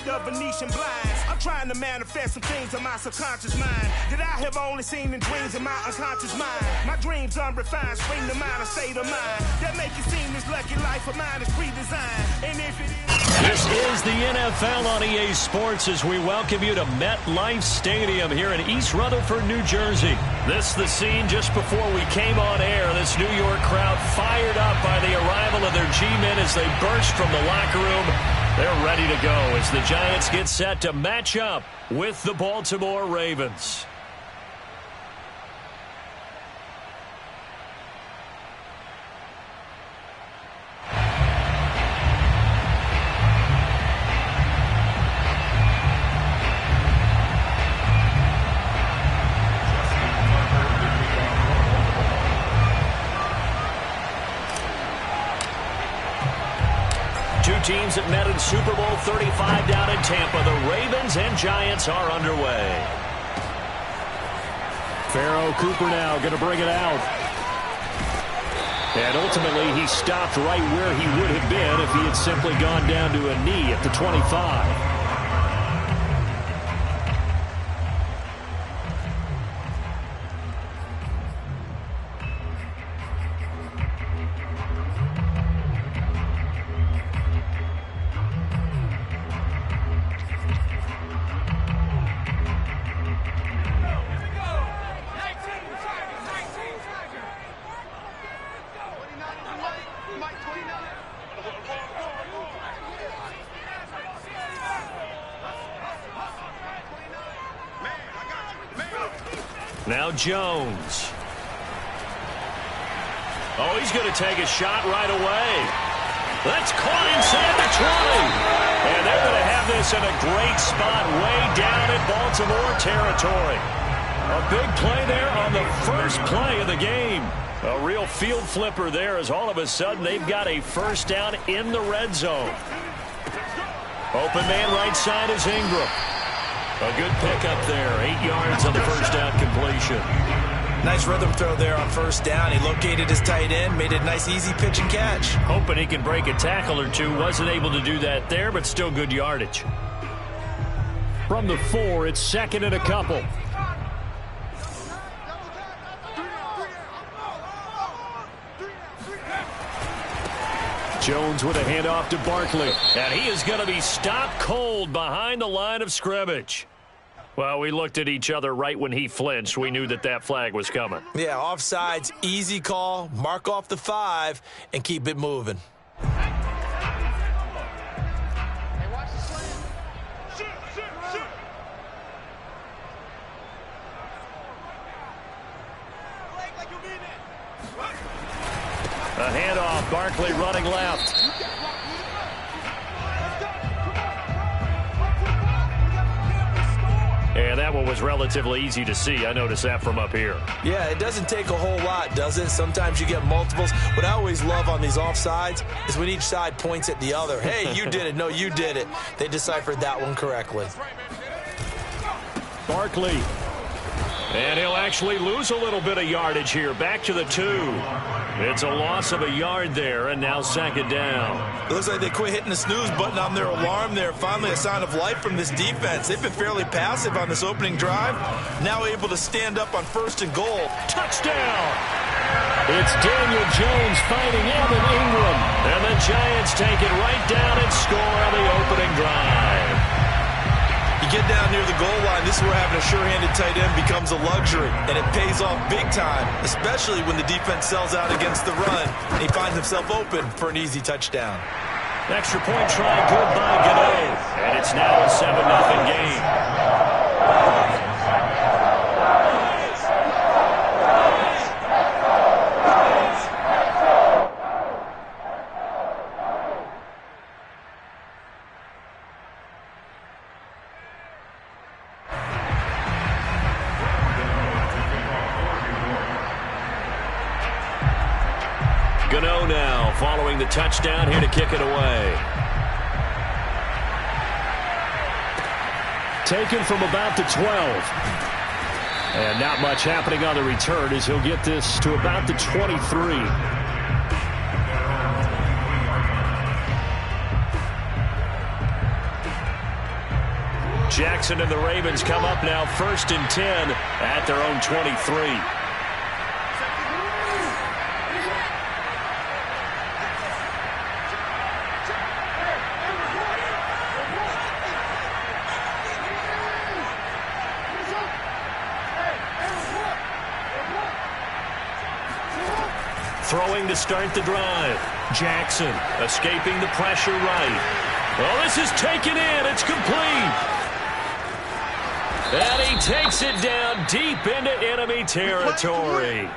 the Venetian blinds. I'm trying to manifest some things in my subconscious mind that I have only seen in dreams in my unconscious mind. My dreams unrefined, spring to mind, a state of mind that make it seem this lucky life of mine is pre-designed. And if it is... This is the NFL on EA Sports as we welcome you to MetLife Stadium here in East Rutherford, New Jersey. This is the scene just before we came on air. This New York crowd fired up by the arrival of their G-men as they burst from the locker room. They're ready to go as the Giants get set to match up with the Baltimore Ravens. Teams that met in Super Bowl 35 down in Tampa. The Ravens and Giants are underway. Pharaoh Cooper now going to bring it out. And ultimately he stopped right where he would have been if he had simply gone down to a knee at the 25. Now Jones. Oh, he's going to take a shot right away. That's caught inside the 20. And they're going to have this in a great spot way down in Baltimore territory. A big play there on the first play of the game. A real field flipper there as all of a sudden they've got a first down in the red zone. Open man right side is Ingram. A good pickup there. 8 yards on the first down completion. Nice rhythm throw there on first down. He located his tight end, made it a nice easy pitch and catch. Hoping he can break a tackle or two. Wasn't able to do that there, but still good yardage. From the 4, it's second and a couple. Jones with a handoff to Barkley. And he is going to be stopped cold behind the line of scrimmage. Well, we looked at each other right when he flinched. We knew that that flag was coming. Yeah, offsides, easy call. Mark off the 5 and keep it moving. A handoff, Barkley running left. And that one was relatively easy to see. I noticed that from up here. Yeah, it doesn't take a whole lot, does it? Sometimes you get multiples. What I always love on these offsides is when each side points at the other. Hey, you did it. No, you did it. They deciphered that one correctly. Barkley. And he'll actually lose a little bit of yardage here. Back to the 2. It's a loss of a yard there, and now second down. It looks like they quit hitting the snooze button on their alarm there. Finally a sign of life from this defense. They've been fairly passive on this opening drive. Now able to stand up on first and goal. Touchdown! It's Daniel Jones fighting Evan Ingram. And the Giants take it right down and score on the opening drive. You get down near the goal line, this is where having a sure-handed tight end becomes a luxury, and it pays off big time, especially when the defense sells out against the run, and he finds himself open for an easy touchdown. Extra point try good by Gano, and it's now a 7-0 game. Gano now following the touchdown here to kick it away. Taken from about the 12. And not much happening on the return as he'll get this to about the 23. Jackson and the Ravens come up now 1st and 10 at their own 23. Throwing to start the drive. Jackson escaping the pressure right. Well, this is taken in. It's complete. And he takes it down deep into enemy territory.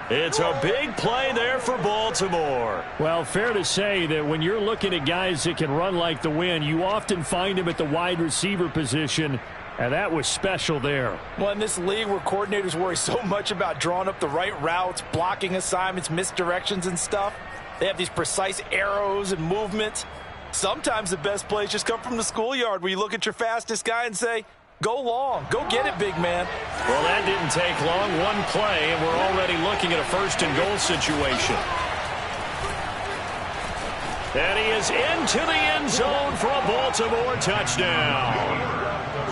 It's a big play there for Baltimore. Well, fair to say that when you're looking at guys that can run like the wind, you often find them at the wide receiver position. And that was special there. Well, in this league where coordinators worry so much about drawing up the right routes, blocking assignments, misdirections and stuff, they have these precise arrows and movements. Sometimes the best plays just come from the schoolyard where you look at your fastest guy and say, go long, go get it, big man. Well, that didn't take long. One play, and we're already looking at a 1st and goal situation. And he is into the end zone for a Baltimore touchdown.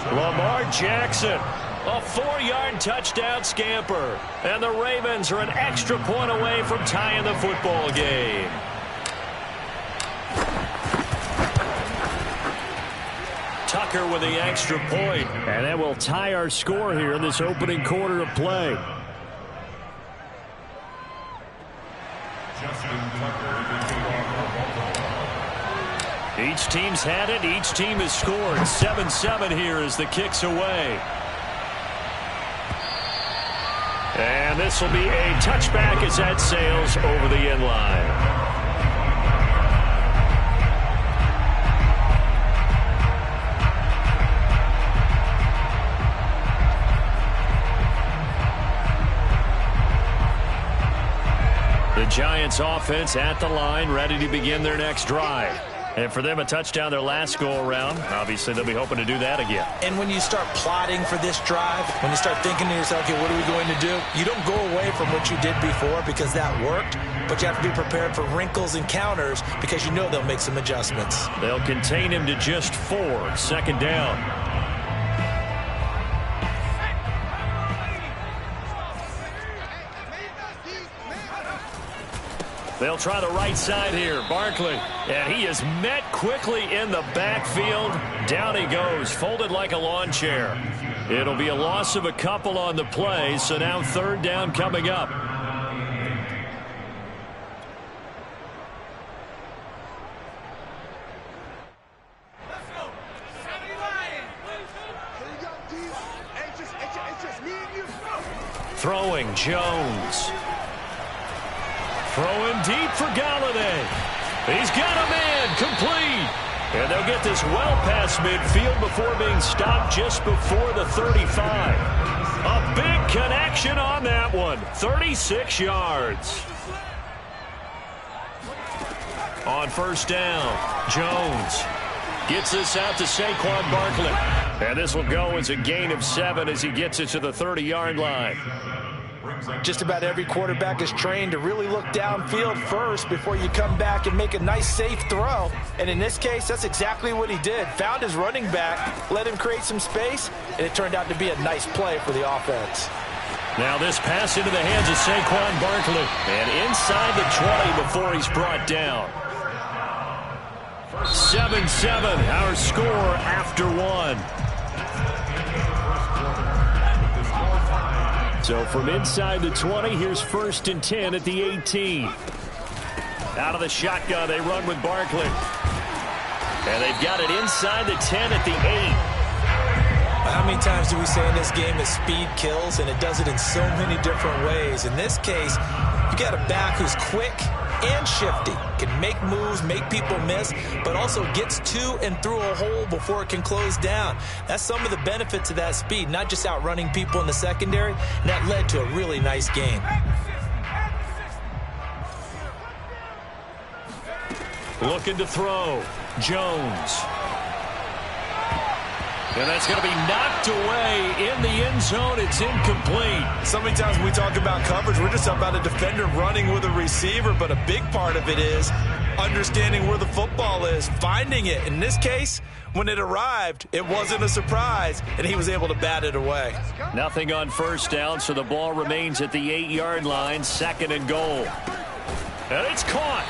Lamar Jackson, a 4-yard touchdown scamper. And the Ravens are an extra point away from tying the football game. Tucker with the extra point. And that will tie our score here in this opening quarter of play. Each team's had it. Each team has scored. 7-7 here as the kick's away. And this will be a touchback as that sails over the end line. The Giants offense at the line, ready to begin their next drive. And for them, a touchdown their last go-around. Obviously, they'll be hoping to do that again. And when you start plotting for this drive, when you start thinking to yourself, okay, what are we going to do? You don't go away from what you did before because that worked, but you have to be prepared for wrinkles and counters because you know they'll make some adjustments. They'll contain him to just 4. 2nd down. They'll try the right side here. Barkley. And he is met quickly in the backfield. Down he goes, folded like a lawn chair. It'll be a loss of a couple on the play, so now 3rd down coming up. Throwing Jones. Throwing deep for Galladay. He's got a man, complete. And they'll get this well past midfield before being stopped just before the 35. A big connection on that one. 36 yards. On 1st down, Jones gets this out to Saquon Barkley. And this will go as a gain of 7 as he gets it to the 30-yard line. Just about every quarterback is trained to really look downfield first before you come back and make a nice, safe throw. And in this case, that's exactly what he did. Found his running back, let him create some space, and it turned out to be a nice play for the offense. Now this pass into the hands of Saquon Barkley. And inside the 20 before he's brought down. 7-7, our score after 1. So from inside the 20, here's 1st and 10 at the 18. Out of the shotgun, they run with Barkley. And they've got it inside the 10 at the 8. How many times do we say in this game that speed kills, and it does it in so many different ways? In this case, you got a back who's quick and shifty, can make moves, make people miss, but also gets to and through a hole before it can close down. That's some of the benefits of that speed, not just outrunning people in the secondary, and that led to a really nice game. Looking to throw. Jones. And that's going to be knocked away in the end zone. It's incomplete. So many times when we talk about coverage, we're just talking about a defender running with a receiver, but a big part of it is understanding where the football is, finding it. In this case, when it arrived, it wasn't a surprise, and he was able to bat it away. Nothing on first down, so the ball remains at the 8-yard line, 2nd and goal. And it's caught.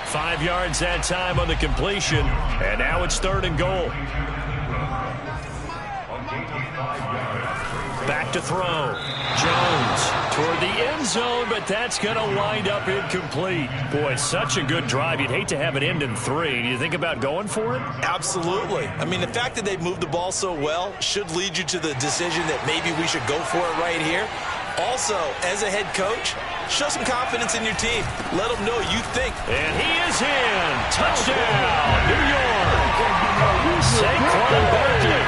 5 yards that time on the completion, and now it's 3rd and goal. Back to throw. Jones toward the end zone, but that's going to wind up incomplete. Boy, such a good drive. You'd hate to have it end in 3. Do you think about going for it? Absolutely. I mean, the fact that they moved the ball so well should lead you to the decision that maybe we should go for it right here. Also, as a head coach, show some confidence in your team. Let them know you think. And he is in. Touchdown, New York. Saquon Barkley,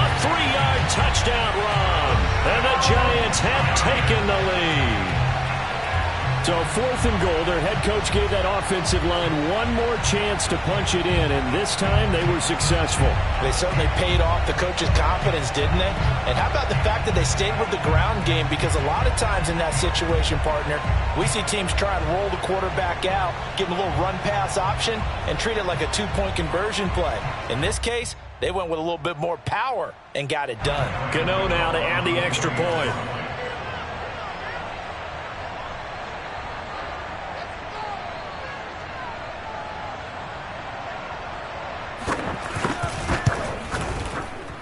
a 3-yard touchdown run. And the Giants have taken the lead. So 4th and goal, their head coach gave that offensive line one more chance to punch it in, and this time they were successful. They certainly paid off the coach's confidence, didn't they? And how about the fact that they stayed with the ground game? Because a lot of times in that situation, partner, we see teams try and roll the quarterback out, give him a little run-pass option, and treat it like a 2-point conversion play. In this case, they went with a little bit more power and got it done. Gano now to add the extra point.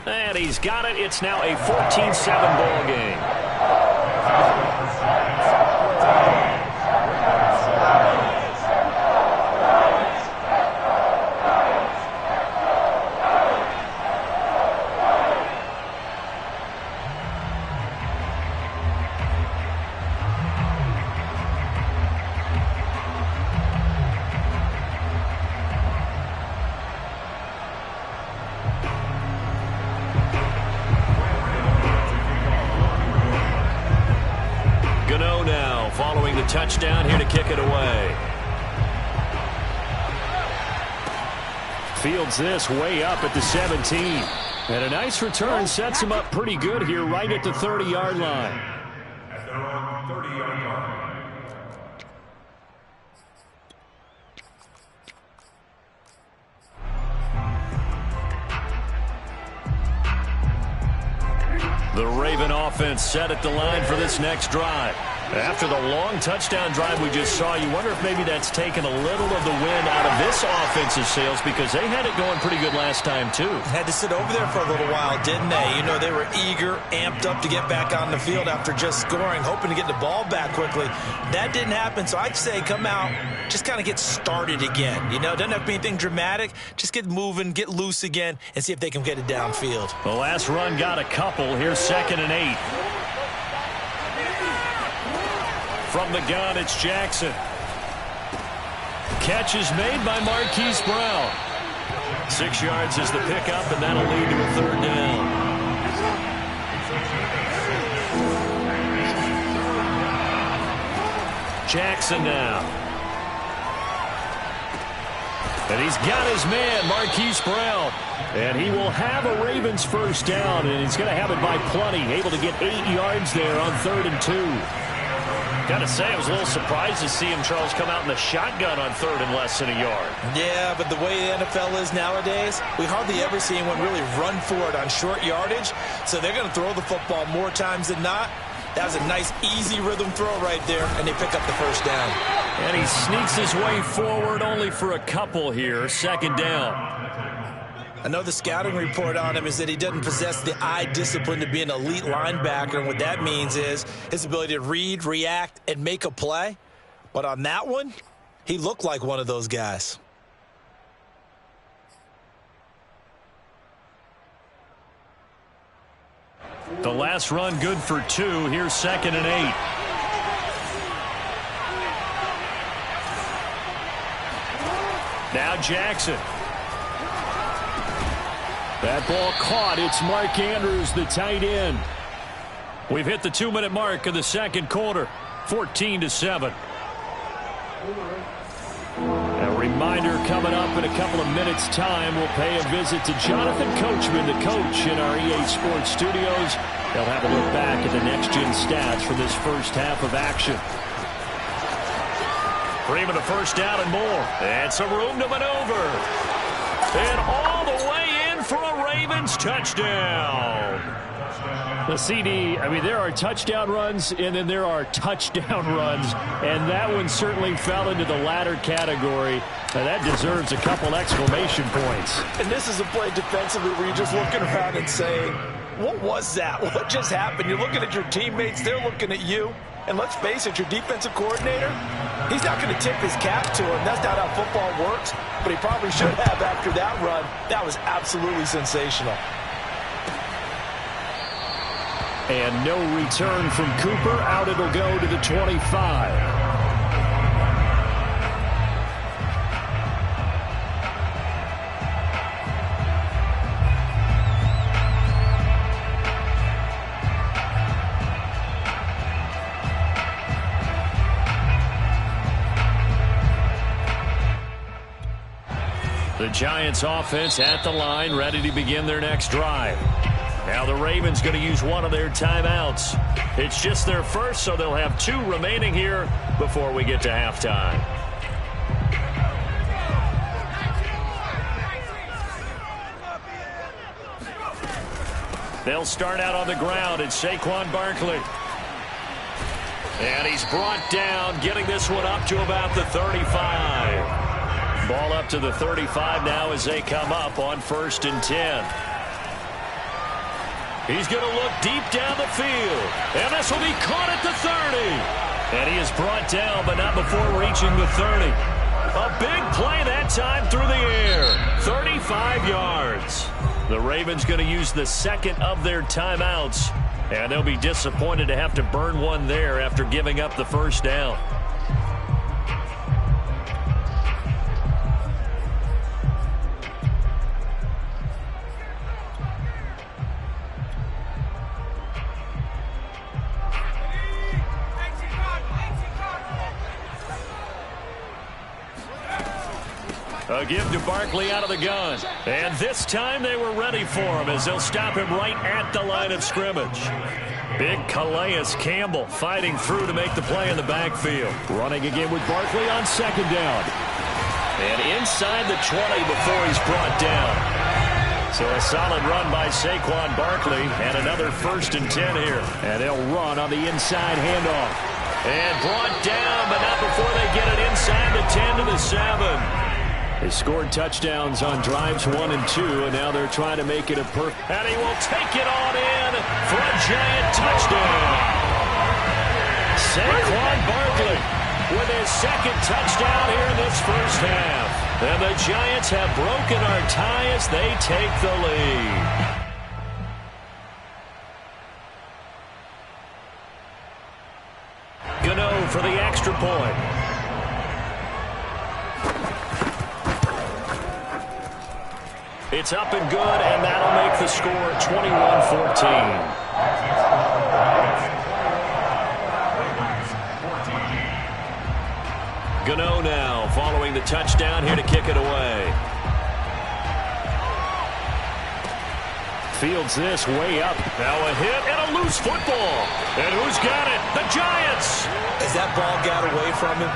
And he's got it. It's now a 14-7 ball game. Touchdown here to kick it away. Fields this way up at the 17. And a nice return sets him up pretty good here right at the 30-yard line. At their own 30-yard line. The Raven offense set at the line for this next drive. After the long touchdown drive we just saw, you wonder if maybe that's taken a little of the wind out of this offensive sails, because they had it going pretty good last time too. Had to sit over there for a little while, didn't they? You know, they were eager, amped up to get back on the field after just scoring, hoping to get the ball back quickly. That didn't happen, so I'd say come out, just kind of get started again. You know, doesn't have to be anything dramatic. Just get moving, get loose again, and see if they can get it downfield. The last run got a couple. Here's 2nd and 8. From the gun, it's Jackson. Catch is made by Marquise Brown. 6 yards is the pickup, and that'll lead to a 3rd down. Jackson now. And he's got his man, Marquise Brown. And he will have a Ravens first down, and he's going to have it by plenty. Able to get 8 yards there on 3rd and 2. Got to say, I was a little surprised to see him, Charles, come out in the shotgun on 3rd and less than a yard. Yeah, but the way the NFL is nowadays, we hardly ever see anyone really run for it on short yardage. So they're going to throw the football more times than not. That was a nice, easy rhythm throw right there, and they pick up the first down. And he sneaks his way forward only for a couple here. 2nd down. Another scouting report on him is that he doesn't possess the eye discipline to be an elite linebacker. And what that means is his ability to read, react, and make a play. But on that one, he looked like one of those guys. The last run good for 2. Here's 2nd and 8. Now Jackson. That ball caught. It's Mark Andrews, the tight end. We've hit the 2-minute mark of the second quarter. 14-7. A reminder coming up in a couple of minutes' time. We'll pay a visit to Jonathan Coachman, the coach in our EA Sports studios. They'll have a look back at the next-gen stats from this first half of action. Cream of the first down and more. And some room to maneuver. And all the way in for a Ravens touchdown. The CD, I mean, there are touchdown runs, and then there are touchdown runs, and that one certainly fell into the latter category. Now, that deserves a couple exclamation points. And this is a play defensively where you're just looking around and saying, what was that? What just happened? You're looking at your teammates, they're looking at you. And let's face it, your defensive coordinator, he's not going to tip his cap to him. That's not how football works, but he probably should have after that run. That was absolutely sensational. And no return from Cooper. Out it'll go to the 25. The Giants offense at the line, ready to begin their next drive. Now the Ravens going to use one of their timeouts. It's just their first, so they'll have 2 remaining here before we get to halftime. They'll start out on the ground. It's Saquon Barkley. And he's brought down, getting this one up to about the 35. Ball up to the 35 now as they come up on 1st and 10. He's going to look deep down the field. And this will be caught at the 30. And he is brought down, but not before reaching the 30. A big play that time through the air. 35 yards. The Ravens going to use the second of their timeouts. And they'll be disappointed to have to burn one there after giving up the first down. A give to Barkley out of the gun. And this time they were ready for him as they'll stop him right at the line of scrimmage. Big Calais Campbell fighting through to make the play in the backfield. Running again with Barkley on 2nd down. And inside the 20 before he's brought down. So a solid run by Saquon Barkley and another 1st and 10 here. And they'll run on the inside handoff. And brought down, but not before they get it inside the 10 to the 7. They scored touchdowns on drives 1 and 2, and now they're trying to make it a perfect. And he will take it on in for a giant touchdown. Saquon Barkley with his 2nd touchdown here in this first half. And the Giants have broken our tie as they take the lead. Gano for the extra point. It's up and good, and that'll make the score 21-14. Gano now following the touchdown here to kick it away. Fields this way up. Now a hit and a loose football. And who's got it? The Giants! As that ball got away from him,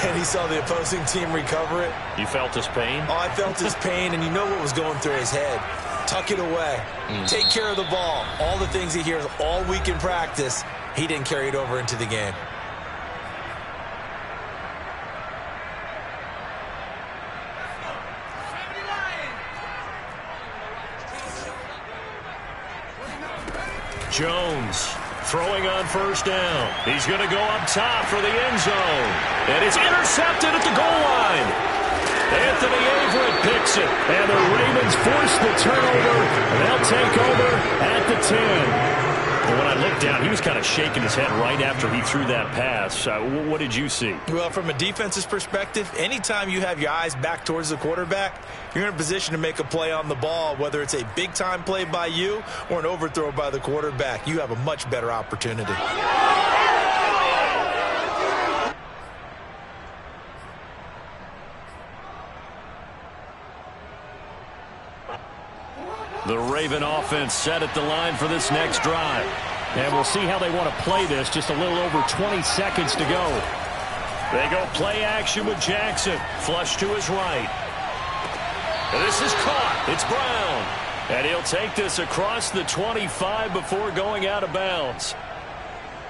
and he saw the opposing team recover it. You felt his pain? Oh, I felt his pain, and you know what was going through his head. Tuck it away. Take care of the ball. All the things he hears all week in practice, he didn't carry it over into the game. Jones throwing on 1st down. He's going to go up top for the end zone. And it's intercepted at the goal line. Anthony Averett picks it. And the Ravens force the turnover. They'll take over at the 10. But when I looked down, he was kind of shaking his head right after he threw that pass. What did you see? Well, from a defense's perspective, anytime you have your eyes back towards the quarterback, you're in a position to make a play on the ball, whether it's a big-time play by you or an overthrow by the quarterback. You have a much better opportunity. The Raven offense set at the line for this next drive. And we'll see how they want to play this. Just a little over 20 seconds to go. They go play action with Jackson. Flush to his right. And this is caught. It's Brown. And he'll take this across the 25 before going out of bounds.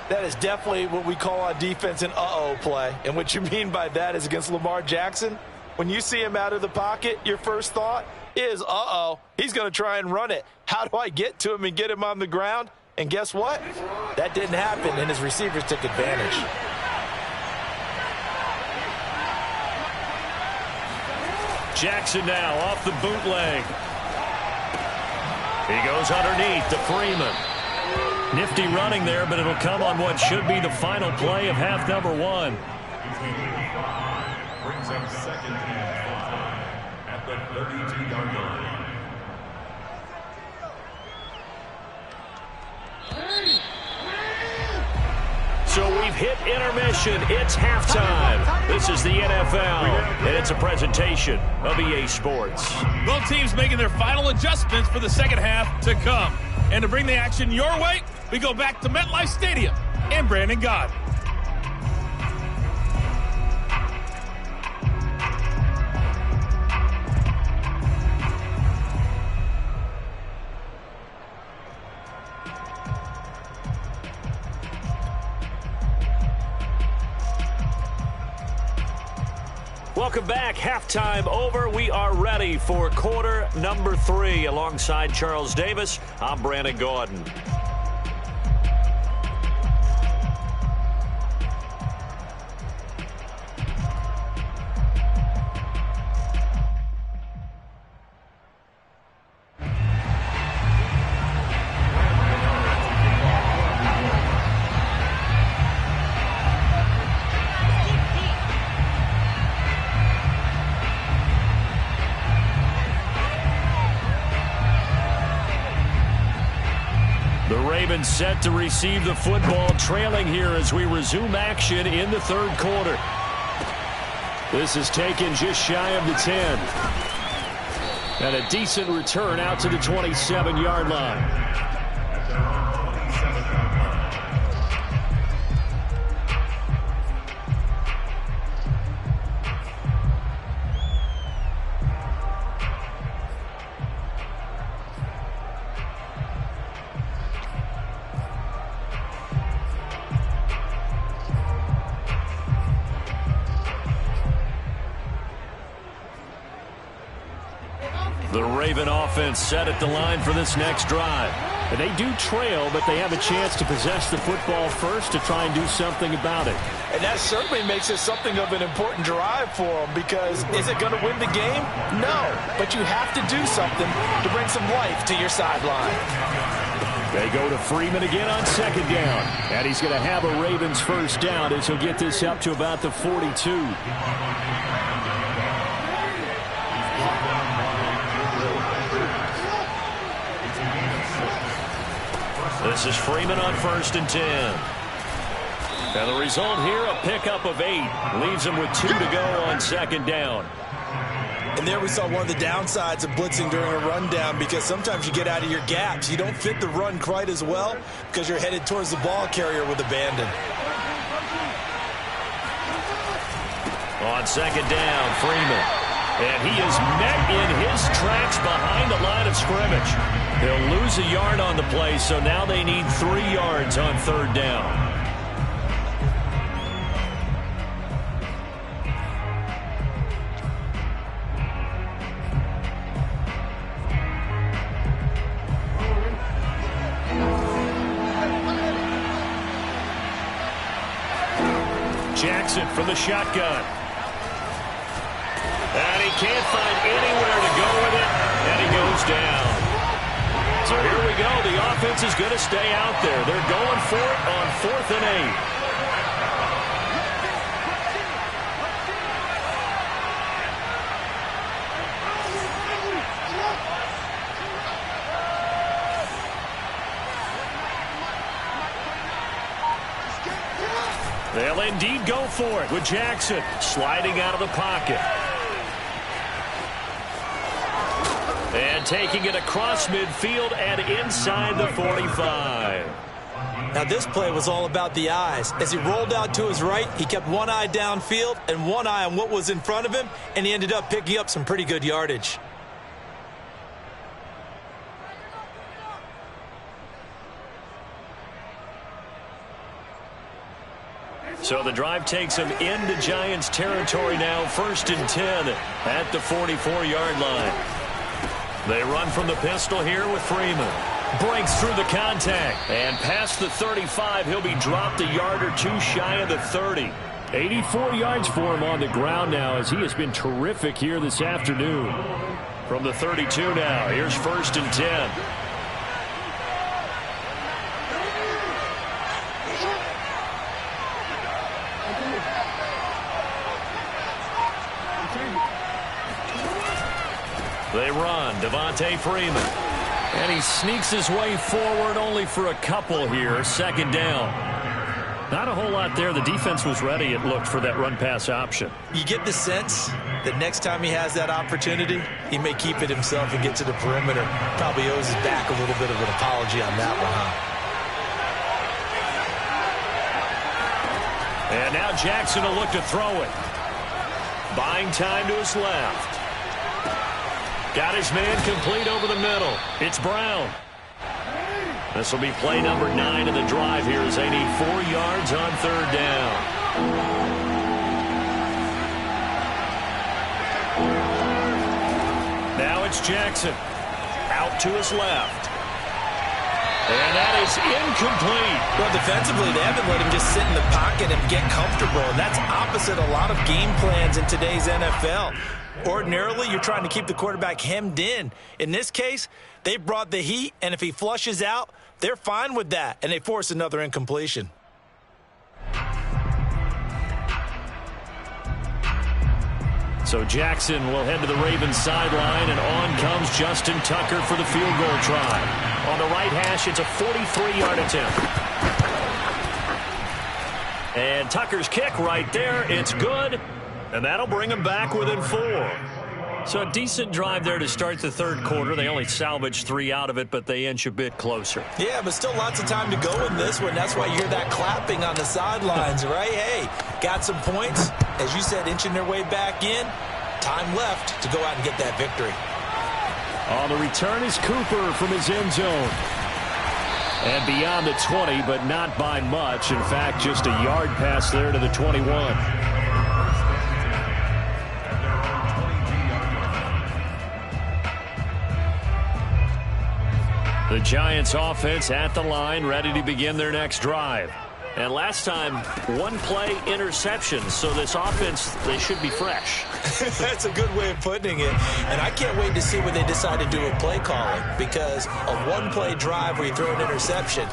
That is definitely what we call on defense an uh-oh play. And what you mean by that is against Lamar Jackson, when you see him out of the pocket, your first thought is, uh-oh, he's going to try and run it. How do I get to him and get him on the ground? And guess what? That didn't happen, and his receivers took advantage. Jackson now off the bootleg. He goes underneath to Freeman. Nifty running there, but it'll come on what should be the final play of half number 1. Brings up second and 5 at the 32-yard line. So we've hit intermission. It's halftime. This is the NFL, and it's a presentation of EA Sports. Both teams making their final adjustments for the second half to come. And to bring the action your way, we go back to MetLife Stadium and Brandon Gaudin. Welcome back. Halftime over. We are ready for quarter number 3. Alongside Charles Davis, I'm Brandon Gaudin. Set to receive the football, trailing here as we resume action in the third quarter. This is taken just shy of the 10. And a decent return out to the 27-yard line. The Raven offense set at the line for this next drive. And they do trail, but they have a chance to possess the football first to try and do something about it. And that certainly makes it something of an important drive for them, because is it going to win the game? No, but you have to do something to bring some life to your sideline. They go to Freeman again on second down. And he's going to have a Ravens first down as he'll get this up to about the 42. This is Freeman on 1st and 10. And the result here, a pickup of 8. Leaves him with 2 to go on second down. And there we saw one of the downsides of blitzing during a rundown, because sometimes you get out of your gaps. You don't fit the run quite as well because you're headed towards the ball carrier with abandon. On second down, Freeman. And he is met in his tracks behind the line of scrimmage. They'll lose a yard on the play, so now they need 3 yards on third down. Jackson from the shotgun. And he can't find anywhere to go with it, and he goes down. So here we go. The offense is going to stay out there. They're going for it on 4th and 8. They'll indeed go for it with Jackson sliding out of the pocket. And taking it across midfield and inside the 45. Now, this play was all about the eyes. As he rolled out to his right, he kept one eye downfield and one eye on what was in front of him, and he ended up picking up some pretty good yardage. So the drive takes him into Giants territory now, 1st and 10 at the 44-yard line. They run from the pistol here with Freeman. Breaks through the contact. And past the 35, he'll be dropped a yard or two shy of the 30. 84 yards for him on the ground now, as he has been terrific here this afternoon. From the 32 now, here's 1st and 10. They run, Devontae Freeman. And he sneaks his way forward only for a couple here. 2nd down. Not a whole lot there. The defense was ready, it looked, for that run-pass option. You get the sense that next time he has that opportunity, he may keep it himself and get to the perimeter. Probably owes his back a little bit of an apology on that one, huh? And now Jackson will look to throw it. Buying time to his left. Got his man complete over the middle. It's Brown. This will be play number 9 of the drive here as they need 4 yards on 3rd down. Now it's Jackson. Out to his left. And that is incomplete. Well, defensively, they haven't let him just sit in the pocket and get comfortable. And that's opposite a lot of game plans in today's NFL. Ordinarily, you're trying to keep the quarterback hemmed in. In this case, they brought the heat, and if he flushes out, they're fine with that, and they force another incompletion. So Jackson will head to the Ravens sideline, and on comes Justin Tucker for the field goal try. On the right hash, it's a 43-yard attempt. And Tucker's kick right there, it's good. And that'll bring him back within 4. So a decent drive there to start the 3rd quarter. They only salvaged 3 out of it, but they inch a bit closer. Yeah, but still lots of time to go in this one. That's why you hear that clapping on the sidelines, right? Hey, got some points. As you said, inching their way back in. Time left to go out and get that victory. On the return is Cooper from his end zone. And beyond the 20, but not by much. In fact, just a yard pass there to the 21. The Giants offense at the line, ready to begin their next drive. And last time, 1-play interception. So this offense, they should be fresh. That's a good way of putting it. And I can't wait to see what they decide to do with play calling. Because a 1-play drive where you throw an interception,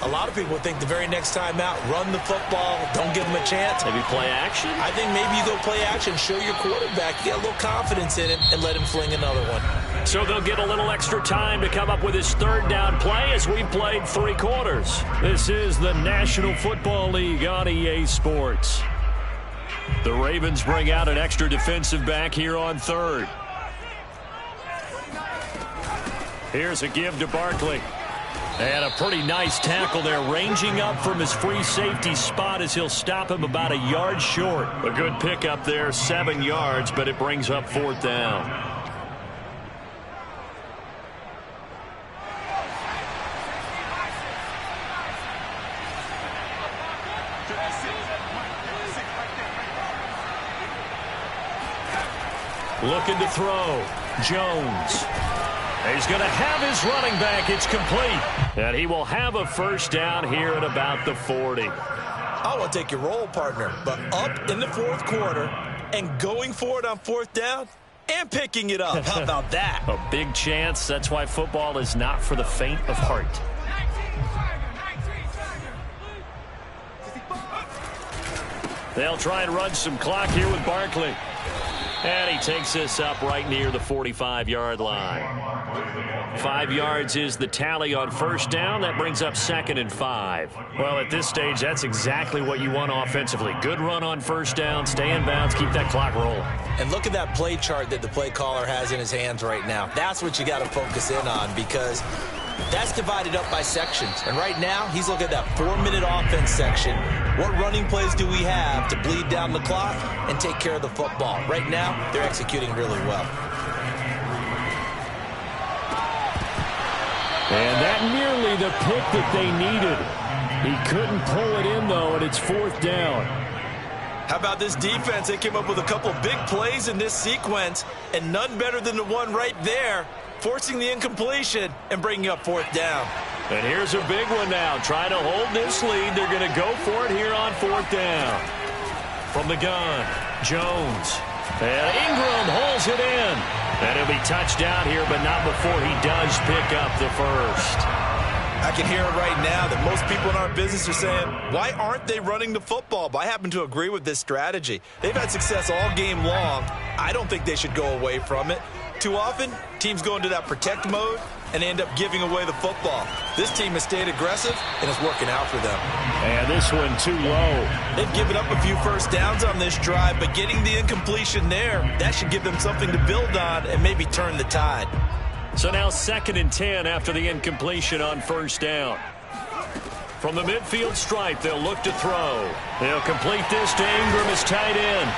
a lot of people think the very next time out, run the football, don't give them a chance. Maybe play action? I think maybe you go play action, show your quarterback, you get a little confidence in him, and let him fling another one. So they'll get a little extra time to come up with his 3rd down play as we've played 3 quarters. This is the National Football League on EA Sports. The Ravens bring out an extra defensive back here on 3rd. Here's a give to Barkley. And a pretty nice tackle there, ranging up from his free safety spot as he'll stop him about a yard short. A good pickup there, 7 yards, but it brings up 4th down. Looking to throw. Jones. He's going to have his running back. It's complete. And he will have a 1st down here at about the 40. I will take your role, partner. But up in the 4th quarter and going for it on 4th down and picking it up. How about that? A big chance. That's why football is not for the faint of heart. They'll try and run some clock here with Barkley. And he takes this up right near the 45-yard line. 5 yards is the tally on 1st down. That brings up 2nd and 5. Well, at this stage, that's exactly what you want offensively. Good run on 1st down, stay in bounds, keep that clock rolling. And look at that play chart that the play caller has in his hands right now. That's what you got to focus in on, because That's divided up by sections. And right now, he's looking at that 4-minute offense section. What running plays do we have to bleed down the clock and take care of the football? Right now, they're executing really well. And that nearly the pick that they needed. He couldn't pull it in, though, and it's 4th down. How about this defense? They came up with a couple big plays in this sequence, and none better than the one right there, forcing the incompletion and bringing up 4th down. And here's a big one now. Trying to hold this lead. They're going to go for it here on 4th down. From the gun, Jones. And Ingram holds it in. And it'll be touchdown here, but not before he does pick up the first. I can hear it right now that most people in our business are saying, why aren't they running the football? But I happen to agree with this strategy. They've had success all game long. I don't think they should go away from it. Too often, teams go into that protect mode and end up giving away the football. This team has stayed aggressive, and it's working out for them. And this one too low. They've given up a few first downs on this drive, but getting the incompletion there, that should give them something to build on and maybe turn the tide. So now 2nd and 10 after the incompletion on 1st down. From the midfield stripe, they'll look to throw. They'll complete this to Ingram as tight end.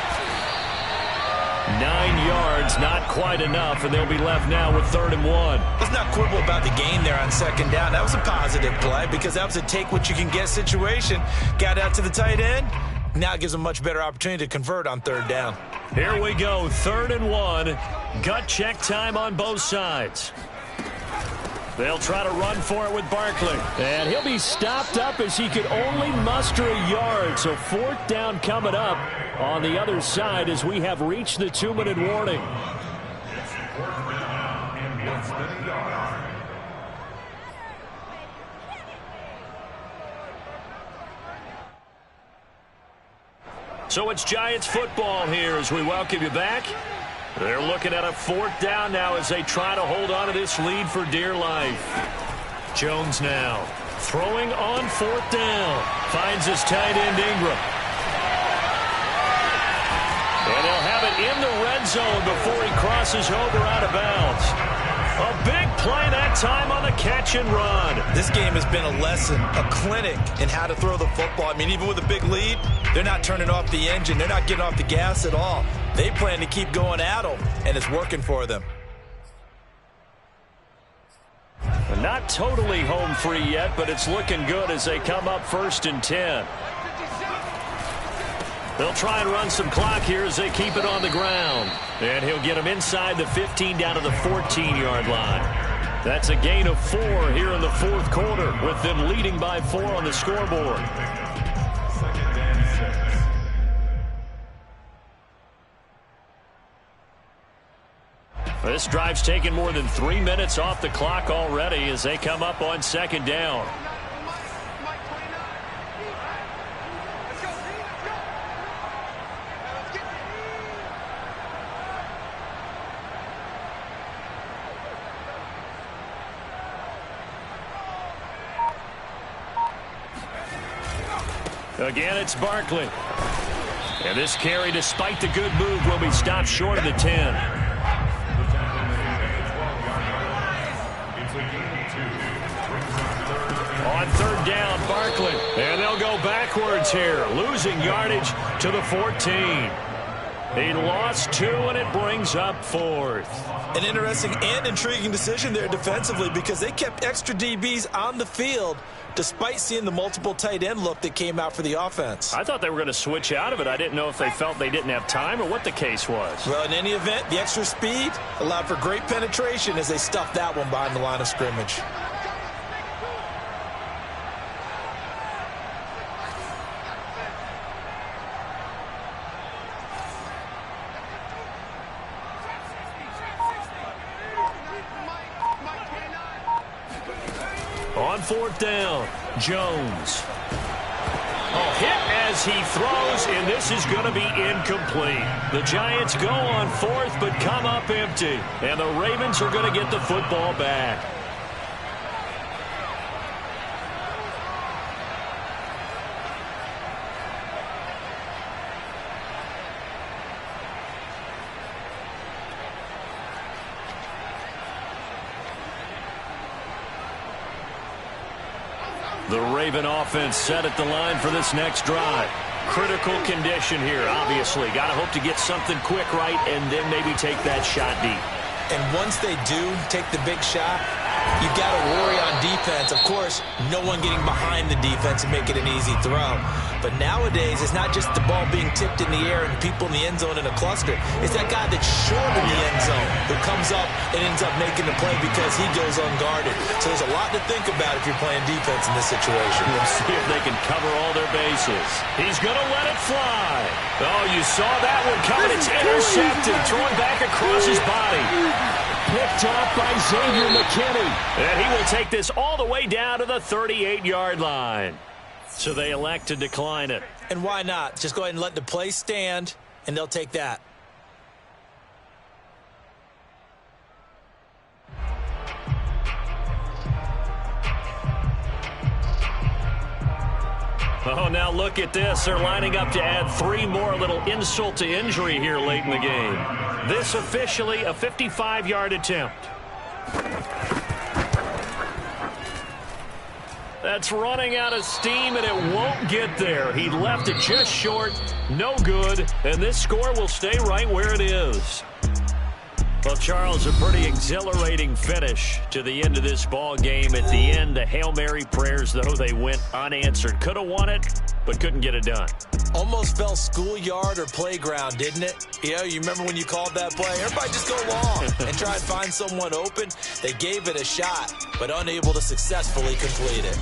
9 yards, not quite enough, and they'll be left now with 3rd and 1. Let's not quibble about the gain there on 2nd down. That was a positive play because that was a take-what-you-can-get situation. Got out to the tight end. Now it gives them a much better opportunity to convert on 3rd down. Here we go, 3rd and 1. Gut check time on both sides. They'll try to run for it with Barkley. And he'll be stopped up as he could only muster a yard. So 4th down coming up on the other side as we have reached the 2-minute warning. So it's Giants football here as we welcome you back. They're looking at a 4th down now as they try to hold on to this lead for dear life. Jones now throwing on 4th down. Finds his tight end Ingram. And they'll have it in the red zone before he crosses over out of bounds. A big play that time on the catch and run. This game has been a lesson, a clinic in how to throw the football. I mean, even with a big lead, they're not turning off the engine. They're not getting off the gas at all. They plan to keep going at them, and it's working for them. Not totally home free yet, but it's looking good as they come up 1st and 10. They'll try and run some clock here as they keep it on the ground. And he'll get them inside the 15 down to the 14-yard line. That's a gain of 4 here in the 4th quarter, with them leading by 4 on the scoreboard. This drive's taken more than 3 minutes off the clock already as they come up on 2nd down. Again, it's Barkley. And this carry, despite the good move, will be stopped short of the 10. On 3rd down, Barkley. And they'll go backwards here, losing yardage to the 14. He lost 2, and it brings up 4th. An interesting and intriguing decision there defensively because they kept extra DBs on the field despite seeing the multiple tight end look that came out for the offense. I thought they were going to switch out of it. I didn't know if they felt they didn't have time or what the case was. Well, in any event, the extra speed allowed for great penetration as they stuffed that one behind the line of scrimmage. On 4th down, Jones. Hit as he throws, and this is going to be incomplete. The Giants go on 4th, but come up empty. And the Ravens are going to get the football back. The Raven offense set at the line for this next drive. Critical condition here, obviously. Got to hope to get something quick right and then maybe take that shot deep. And once they do take the big shot, you've got to worry on defense. Of course, no one getting behind the defense and make it an easy throw. But nowadays, it's not just the ball being tipped in the air and people in the end zone in a cluster. It's that guy that's short in the end zone who comes up and ends up making the play because he goes unguarded. So there's a lot to think about if you're playing defense in this situation. We'll see if they can cover all their bases. He's going to let it fly. Oh, you saw that one coming. It's intercepted, throwing back across his body. Picked off by Xavier McKinney. And he will take this all the way down to the 38-yard line. So they elect to decline it. And why not? Just go ahead and let the play stand, and they'll take that. Oh, now look at this. They're lining up to add 3 more, a little insult to injury here late in the game. This officially a 55-yard attempt. That's running out of steam, and it won't get there. He left it just short. No good. And this score will stay right where it is. Well, Charles, a pretty exhilarating finish to the end of this ball game. At the end, the Hail Mary prayers, though, they went unanswered. Could have won it, but couldn't get it done. Almost felt schoolyard or playground, didn't it? You know, you remember when you called that play? Everybody just go long and try and find someone open. They gave it a shot, but unable to successfully complete it.